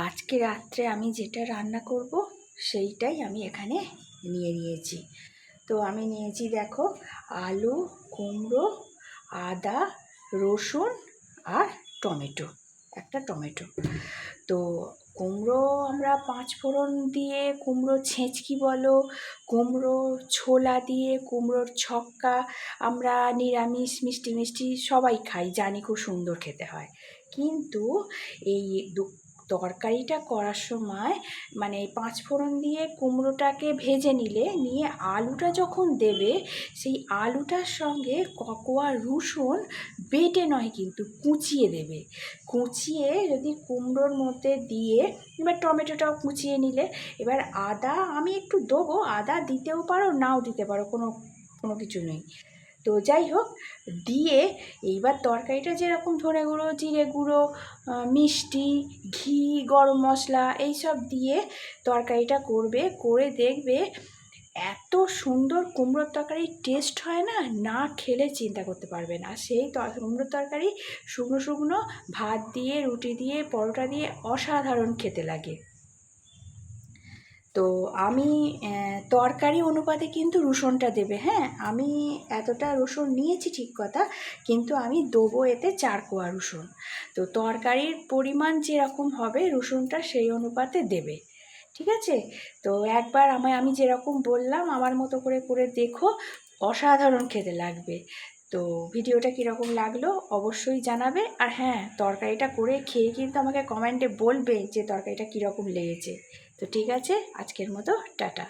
আজকে রাত্রে আমি যেটা রান্না করব সেইটাই আমি এখানে নিয়েছি। তো আমি নিয়েছি দেখো আলু, কুমড়ো, আদা, রসুন আর টমেটো, একটা টমেটো। তো কুমড়ো আমরা 5 ফোড়ন দিয়ে, কুমড়ো ছেঁচকি বলো, কুমড়ো ছোলা দিয়ে, কুমড়োর ছক্কা আমরা নিরামিষ মিষ্টি মিষ্টি সবাই খাই, জানি খুব সুন্দর খেতে হয়। কিন্তু এই তরকারিটা করার সময় মানে 5 ফোড়ন দিয়ে কুমড়োটাকে ভেজে নিয়ে আলুটা যখন দেবে, সেই আলুটার সঙ্গে ককোয়া রসুন বেটে নয় কিন্তু কুচিয়ে দেবে। কুচিয়ে যদি কুমড়োর মধ্যে দিয়ে, এবার টমেটোটাও কুচিয়ে নিলে, এবার আদা আমি একটু দেবো, আদা দিতেও পারো নাও দিতে পারো, কোনো কিছু নেই। তো যাই হোক, দিয়ে এইবার তরকারিটা যেরকম ধনে গুঁড়ো, জিরে গুঁড়ো, মিষ্টি, ঘি, গরম মশলা এইসব দিয়ে তরকারিটা করবে, করে দেখবে এত সুন্দর কুমড়োর তরকারির টেস্ট হয় না, না খেলে চিন্তা করতে পারবে না। সেই কুমড়োর তরকারি শুকনো শুকনো ভাত দিয়ে, রুটি দিয়ে, পরোটা দিয়ে অসাধারণ খেতে লাগে। তো আমি তরকারি অনুপাতে কিন্তু রসুনটা দেবে, হ্যাঁ আমি এতটা রসুন নিয়েছি ঠিক কথা, কিন্তু আমি দেবো এতে 4 কোয়া রসুন। তো তরকারির পরিমাণ যেরকম হবে রসুনটা সেই অনুপাতে দেবে, ঠিক আছে? তো একবার আমি যেরকম বললাম আমার মতো করে করে দেখো, অসাধারণ খেতে লাগবে। তো ভিডিওটা কীরকম লাগলো অবশ্যই জানাবে, আর হ্যাঁ তরকারিটা করে খেয়ে কিন্তু আমাকে কমেন্টে বলবে যে তরকারিটা কীরকম লেগেছে। তো ঠিক আছে, আজকের মতো টাটা।